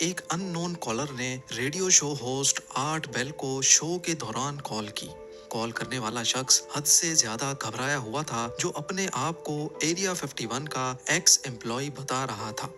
ایک ان نون کالر نے radio show host art بیل کو شو کے دوران کال کی۔ کال کرنے والا شخص حد سے زیادہ گھبرایا ہوا تھا، جو اپنے آپ کو ایریا 51 کا ایکس امپلائی بتا رہا تھا۔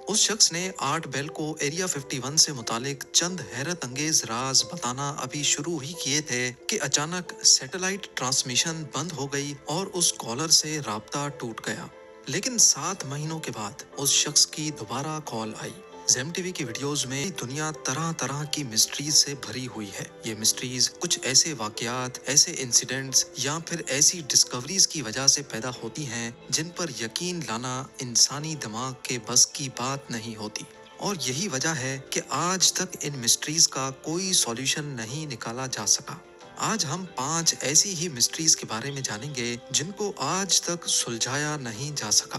اس شخص نے آرٹ بیل کو ایریا 51 سے متعلق چند حیرت انگیز راز بتانا ابھی شروع ہی کیے تھے کہ اچانک سیٹلائٹ ٹرانسمیشن بند ہو گئی اور اس کالر سے رابطہ ٹوٹ گیا۔ لیکن 7 مہینوں کے بعد اس شخص کی دوبارہ کال آئی۔ زیم ٹی وی کی ویڈیوز میں دنیا طرح طرح کی مسٹریز سے بھری ہوئی ہے۔ یہ مسٹریز کچھ ایسے واقعات، ایسے انسیڈنٹس یا پھر ایسی ڈسکوریز کی وجہ سے پیدا ہوتی ہیں جن پر یقین لانا انسانی دماغ کے بس کی بات نہیں ہوتی۔ اور یہی وجہ ہے کہ آج تک ان مسٹریز کا کوئی سولوشن نہیں نکالا جا سکا۔ آج ہم 5 ایسی ہی مسٹریز کے بارے میں جانیں گے جن کو آج تک سلجھایا نہیں جا سکا۔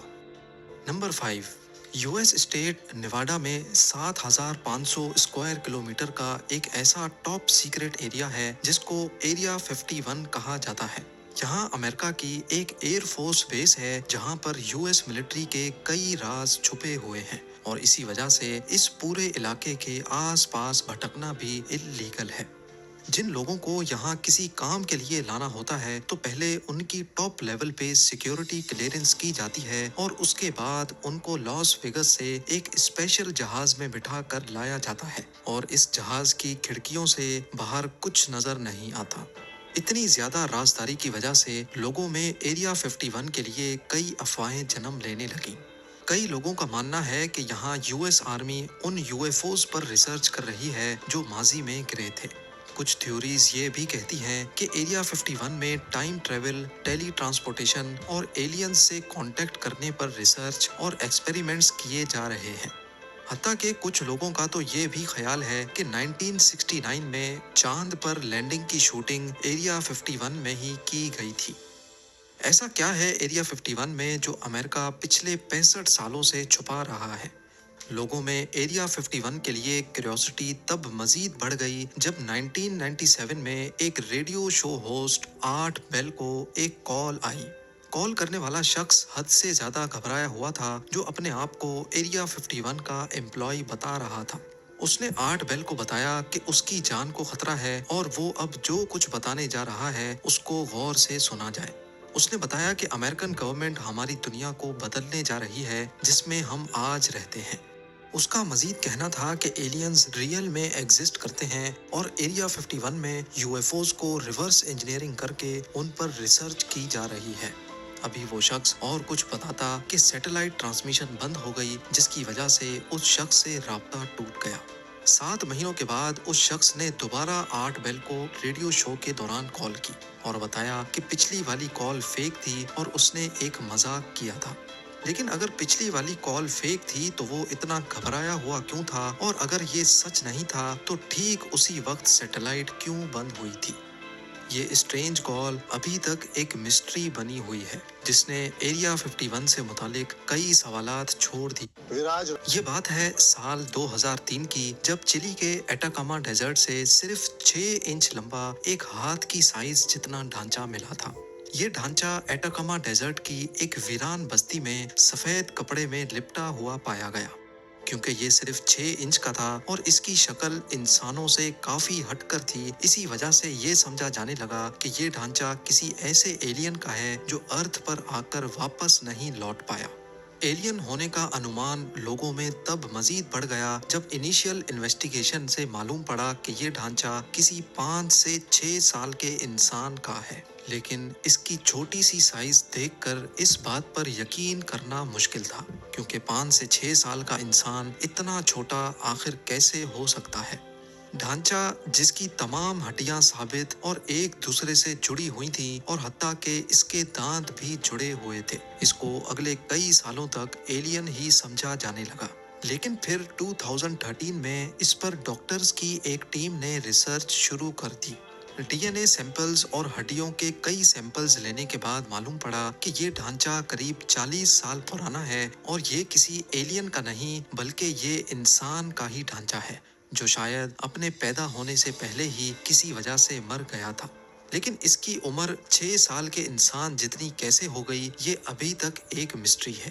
Number 5، U S state Nevada میں 7500 اسکوائر کلومیٹر کا ایک ایسا ٹاپ سیکرٹ ایریا ہے جس کو ایریا 51 کہا جاتا ہے۔ یہاں امریکہ کی ایک ایئر فورس بیس ہے جہاں پر یو ایس ملٹری کے کئی راز چھپے ہوئے ہیں، اور اسی وجہ سے اس پورے علاقے کے آس پاس بھٹکنا بھی اللیگل ہے۔ جن لوگوں کو یہاں کسی کام کے لیے لانا ہوتا ہے تو پہلے ان کی ٹاپ لیول پہ سیکیورٹی کلیئرنس کی جاتی ہے، اور اس کے بعد ان کو لاس ویگس سے ایک اسپیشل جہاز میں بٹھا کر لایا جاتا ہے، اور اس جہاز کی کھڑکیوں سے باہر کچھ نظر نہیں آتا۔ اتنی زیادہ رازداری کی وجہ سے لوگوں میں ایریا 51 کے لیے کئی افواہیں جنم لینے لگیں۔ کئی لوگوں کا ماننا ہے کہ یہاں U S army in U F Os پر ریسرچ کر رہی ہے جو ماضی میں گرے تھے۔ کچھ تھیوریز یہ بھی کہتی ہیں کہ ایریا 51 میں ٹائم ٹریول، ٹیلی ٹرانسپورٹیشن اور ایلینز سے کانٹیکٹ کرنے پر ریسرچ اور ایکسپیریمنٹس کیے جا رہے ہیں۔ حتیٰ کہ کچھ لوگوں کا تو یہ بھی خیال ہے کہ 1969 میں چاند پر لینڈنگ کی شوٹنگ ایریا 51 میں ہی کی گئی تھی۔ ایسا کیا ہے ایریا 51 میں جو امریکہ پچھلے 65 سالوں سے چھپا رہا ہے؟ لوگوں میں ایریا 51 کے لیے کیوریوسٹی تب مزید بڑھ گئی جب 1997 میں ایک ریڈیو شو ہوسٹ آرٹ بیل کو ایک کال آئی۔ کال کرنے والا شخص حد سے زیادہ گھبرایا ہوا تھا، جو اپنے آپ کو ایریا 51 کا امپلائی بتا رہا تھا۔ اس نے آرٹ بیل کو بتایا کہ اس کی جان کو خطرہ ہے اور وہ اب جو کچھ بتانے جا رہا ہے اس کو غور سے سنا جائے۔ اس نے بتایا کہ امریکن گورنمنٹ ہماری دنیا کو بدلنے جا رہی ہے جس میں ہم آج رہتے ہیں۔ اس کا مزید کہنا تھا کہ ایلینز ریئل میں ایگزسٹ کرتے ہیں اور ایریا 51 میں یو ایف اوز کو ریورس انجینئرنگ کر کے ان پر ریسرچ کی جا رہی ہے۔ ابھی وہ شخص اور کچھ بتاتا کہ سیٹلائٹ ٹرانسمیشن بند ہو گئی، جس کی وجہ سے اس شخص سے رابطہ ٹوٹ گیا۔ 7 مہینوں کے بعد اس شخص نے دوبارہ آرٹ بیل کو ریڈیو شو کے دوران کال کی اور بتایا کہ پچھلی والی کال فیک تھی اور اس نے ایک مذاق کیا تھا۔ لیکن اگر پچھلی والی کال فیک تھی تو وہ اتنا گھبرایا ہوا کیوں تھا، اور اگر یہ سچ نہیں تھا تو ٹھیک اسی وقت سیٹلائٹ کیوں بند ہوئی تھی؟ یہ اسٹرینج کال ابھی تک ایک مسٹری بنی ہوئی ہے جس نے ایریا 51 سے متعلق کئی سوالات چھوڑ دی۔ یہ بات ہے سال 2003 کی، جب چلی کے ایٹاکاما ڈیزرٹ سے صرف 6 انچ لمبا ایک ہاتھ کی سائز جتنا ڈھانچہ ملا تھا۔ یہ ڈھانچہ ایٹاکاما ڈیزرٹ کی ایک ویران بستی میں سفید کپڑے میں لپٹا ہوا پایا گیا۔ کیونکہ یہ صرف 6 انچ کا تھا اور اس کی شکل انسانوں سے کافی ہٹ کر تھی، اسی وجہ سے یہ سمجھا جانے لگا کہ یہ ڈھانچہ کسی ایسے ایلین کا ہے جو ارتھ پر آ کر واپس نہیں لوٹ پایا۔ ایلین ہونے کا انومان لوگوں میں تب مزید بڑھ گیا جب انیشیل انویسٹیگیشن سے معلوم پڑا کہ یہ ڈھانچہ کسی 5 سے 6 سال کے انسان کا ہے۔ لیکن اس کی چھوٹی سی سائز دیکھ کر اس بات پر یقین کرنا مشکل تھا، کیونکہ 5 سے 6 سال کا انسان اتنا چھوٹا آخر کیسے ہو سکتا ہے؟ ڈھانچہ جس کی تمام ہڈیاں ثابت اور ایک دوسرے سے جڑی ہوئی تھیں، اور حتیٰ کہ اس کے دانت بھی جڑے ہوئے تھے، اس کو اگلے کئی سالوں تک ایلین ہی سمجھا جانے لگا۔ لیکن پھر 2013 میں اس پر ڈاکٹرز کی ایک ٹیم نے ریسرچ شروع کر دی۔ ڈی این اے سیمپلز اور ہڈیوں کے کئی سیمپلز لینے کے بعد معلوم پڑا کہ یہ ڈھانچہ قریب 40 سال پرانا ہے، اور یہ کسی ایلین کا نہیں بلکہ یہ انسان کا ہی ڈھانچہ ہے جو شاید اپنے پیدا ہونے سے پہلے ہی کسی وجہ سے مر گیا تھا۔ لیکن اس کی عمر 6 سال کے انسان جتنی کیسے ہو گئی، یہ ابھی تک ایک مسٹری ہے۔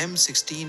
M16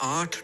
8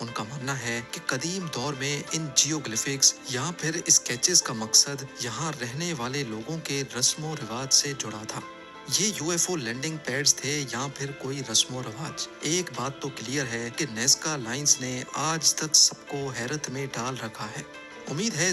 ان کا ماننا ہے کہ قدیم دور میں ان جیوگلفکس یا پھر اسکیچز کا مقصد یہاں رہنے والے لوگوں کے رسم و رواج سے جڑا تھا۔ یہ U F O landing pads تھے یا پھر کوئی رسم و رواج؟ ایک بات تو کلیئر ہے کہ نیزکا لائنز نے آج تک سب کو حیرت میں ڈال رکھا ہے۔ امید ہے